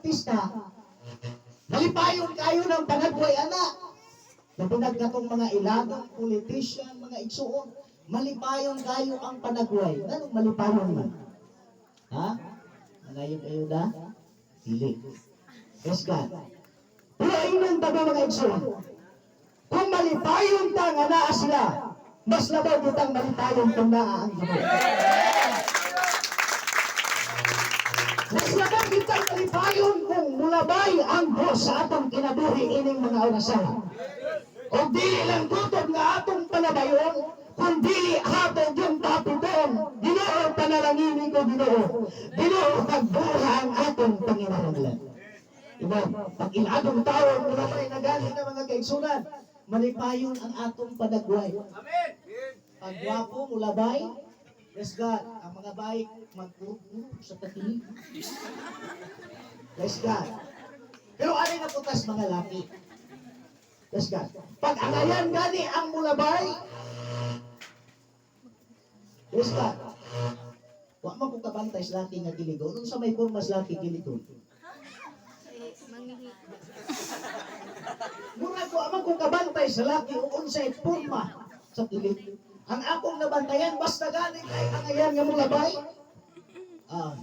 artista, malipayon kayo ng panagway anak. Nabunag na itong mga ilagang, politician, mga igsuon, malipayon kayo ang panagway. Anong malipayon man? Ha? Ngayon kayo na? Dili. Yes, God. Pero ayun ba mga igsuon? Kung malipayon ta nga naa sila, mas labaw kitang malipayon kung naa ang Ginoo. Mas labaw kitang malipayon kung mulabay ang Diyos sa atong kinabuhi ining mga orasan. O dili lang tutod nga atong panabayon, kung dili hatod yung taputon, Ginoo panalangin ko Ginoo. Ginoo pagbuha ang atong panginahanglan. Diba? Pag iladong tao, mulabay na galing na mga kaigsunan, malipayon ang atong panagway. Amen. Pag gwapo, mulabay, yes God, ang mga baik magpuro sa katilig. Yes God. Pero ano na putas mga laki? Yes God. Pag angayan gani ang mulabay, yes God. Wa man ko kabantay sa laki nga giligon. Nung sa may formas laki giligon. Mura ko amang kong kabantay sa laki o unsay forma sa kilig. Ang akong nabantayan, basta galing kay angayan nga mong labay.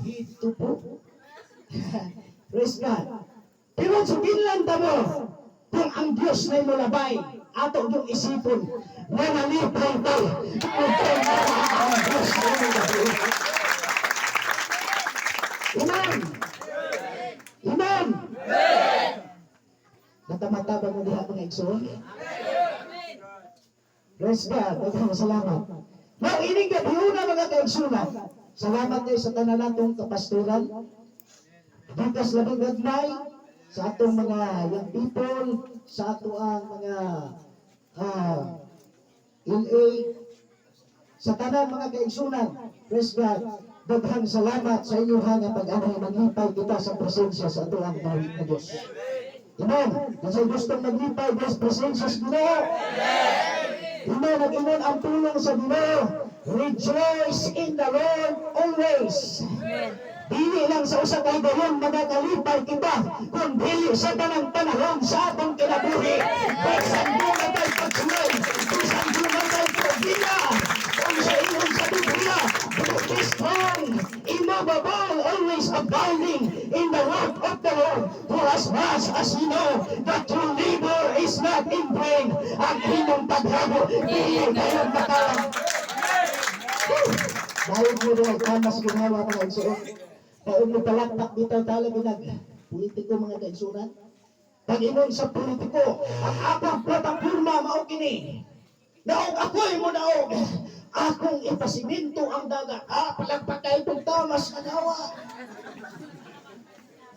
Hito po. Praise God. Pero sabihin mo, kung ang Diyos na mo labay, ato yung isipon, na nalipay ko, ang Diyos na mo labay. Amen. Amen. Natamata ba mo diha mga igsoon? Praise God. Daghang salamat. Now, ining gabi na mga kaigsunan. Salamat kayo sa tanan natong kapastoran. Bukas labing gagmay sa atong mga young people, sa ato ang mga LA, sa tanan mga kaigsunan. Praise God. Daghang salamat sa inyo nga pag-anay maglipay kita sa presensya sa ato ang bawat na Diyos. Amen. Kasi gustong maglipay Diyos presensya sa Ginoo. Amen. Nag-inon ang tulong sa Ginoo. Rejoice in the Lord always. Dili lang sa usa ka higayon magakalipay kita, kung dili sa tanang panahon sa atong kinabuhi. Bisan bunga tayo pagsulay, bisan bunga tayo pagdila, kung sa inyon sa Biblia, be strong, immovable, always abounding in the work of the Lord. For as much as you know that your labor is not in vain, ang inyong paghabo, dili kayo makalang. Dahil mo rin magkamas ginawa mga igsoon. Kaya mo palakpak dito talaga politiko mga kaigsunan. Pag-inon sa politiko, ang akong plataforma mao kini. Naog ako'y mo naog. Akong ipasiminto ang dagat. Palakpak kayo itong tamas kanawa.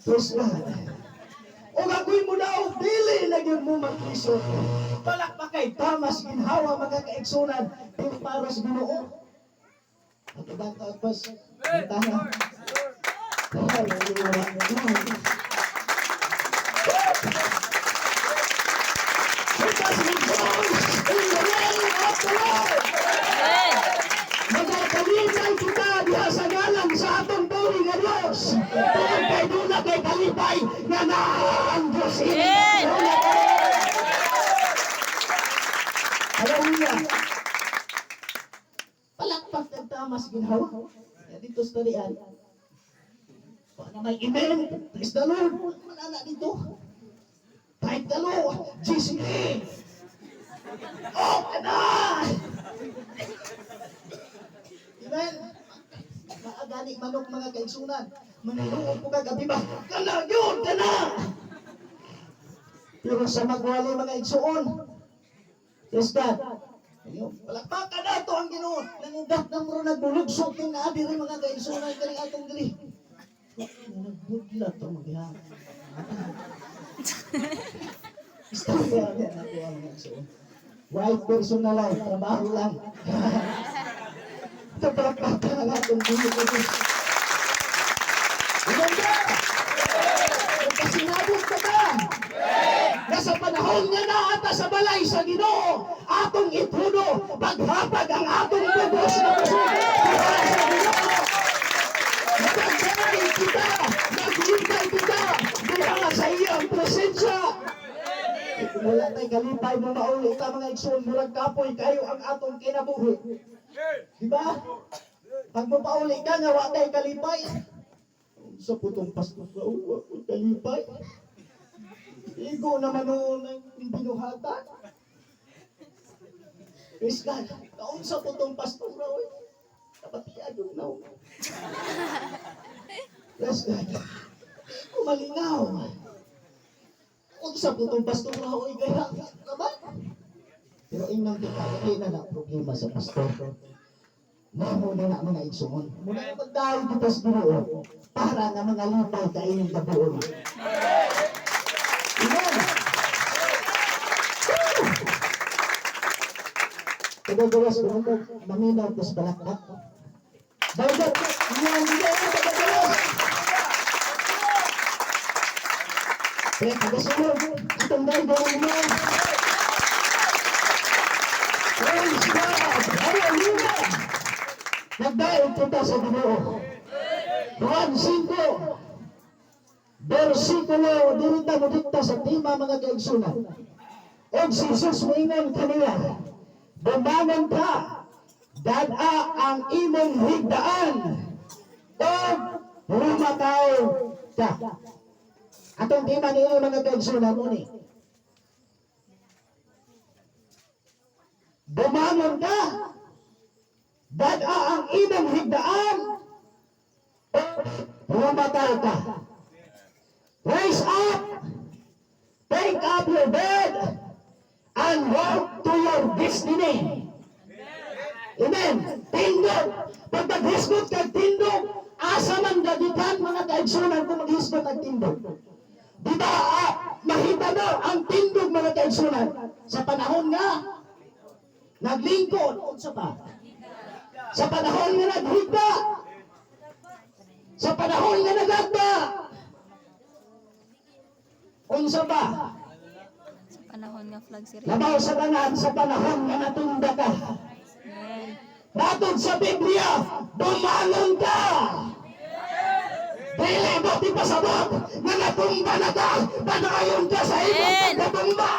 Praise God. O ako'y mo naog, dili na yun mo mag-iso. Palakpak kayo tamas ginhawa mga kaigsunan. Pero para sa Ginoo. At ibang tapos, tahan. Hallelujah. Let us rejoice in the name of the Lord. Magkakalitan kita diha sa ngalan sa atong turing na Diyos. Tuwag kay dula kay kalipay na ang Diyos. Hallelujah. Palakpak ng tamas ginhawa. Dito sa tarian. Paano may amen? Praise the Lord. Manana dito. Kahit galo. GCA. Oh, kana! Amen? Maagani manok mga kaigsunan. Maniluog po kagabi ba? Kana yun! Kana! Pero sa magwali mga igsuon. Praise God. Palakpakan na ito ang Ginoo. Nangugat na mo nagbulugsok yung naabi rin mga kaigsunan kaning atong diri. Nagbudla ito magyari. Istorya niya na ito ang igsuon. White person na lang, trabaho lang. Ito palakpakan na itong diri. Ganda! Kasinabot ka ba? Nasa panahon nga na ata sa balay sa Ginoo, atong ituno, paghapag ang atong bubos na puso. Para sa Ginoo, nagagay kita, naglintay kita, wa tay kalipay mo mauli ka mga igsoon murag kapoy kayo ang atong kinabuhi. Di ba? Pag mapauli ka nga wa tay kalipay. Sa putong pastor ka wa kalipay. Igo naman noon ang binuhatan. Praise God. Kaon sa putong pastor na oy. Kapatiyan yung now. Praise God. Kumalinaw. Kung sa putong pastor na oy gaya naman. Pero inang kita, hindi na problema sa pastor. Namo na mga igsoon. Muna na magdahil kita sa Ginoo para nga mga lipay kainin kabuon. Amen. Tagagawas ko nito, maminaw ko sa balakbak. Dagat, yan, tagagawas. Kaya tagasunod, itong dahil gawin mo. Praise God! Hallelujah! Nagdahil kita sa Ginoo. Juan 5, versikulo, dirita mo dikta sa tima mga kaigsunan. O si Jesus moingon kanila, bumangon ka, dada ang imong higdaan, o lumataw ka. Atong tima niyo mga kaigsunan mo ni. Bumangon ka, dada ang imong higdaan, o lumataw ka. Rise up, take up your bed, and walk to your destiny. Amen. Tindog. Pag maghisgot kag tindog, asa man gagikan mga kaigsunan kung maghisgot kag tindog. Di ba mahita mo ang tindog mga kaigsunan sa panahon nga naglingkod unsa pa? Sa panahon nga naghigda. Sa panahon nga nagagba. Unsa pa? Panahon nga flag si Labaw sa tanan sa panahon nga natunda ka. Natod sa Biblia, bumangon ka. Dili mo di pasabot nga natumba na ka. Padayon ka sa ibang pagkatumba.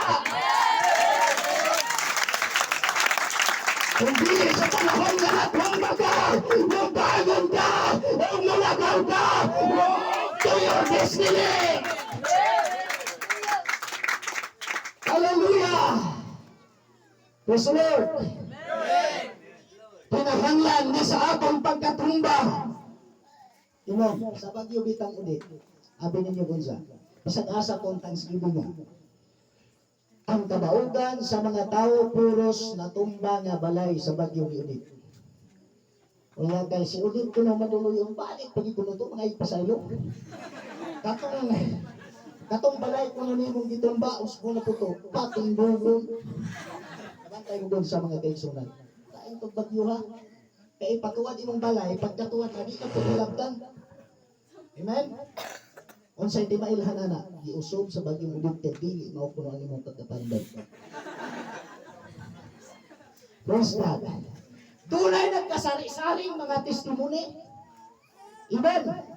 Kung dili sa panahon nga natumba ka, bumangon ka, umulagaw ka, to your destiny. Hallelujah! Praise the Lord! Pinahanglan na sa atong pagkatumba. Inon, sa Bagyo Bitang ulit, abi ninyo kunsa, isang asa kong thanksgiving nga. Ang kabaugan sa mga tao puros natumba nga balay sa Bagyo Udit. Kaya guys, si Udit ko na maduloy yung balik pag ito na ito, mga ipasayo. Katong balay ko na nimong gitumba, usbo na po ito, pating bugon. Kabantay mo doon sa mga kaigsunan. Kain itong bagyo ha. Kaya ipatuwad imong balay, pagkatuwad na di ka pagilabdan. Amen? Unsay di mailhan na, giusob sa bagyong Udit, dili maupuno ang imong pagkapandag. Praise God. Tunay nagkasari-saring mga testimony. Amen?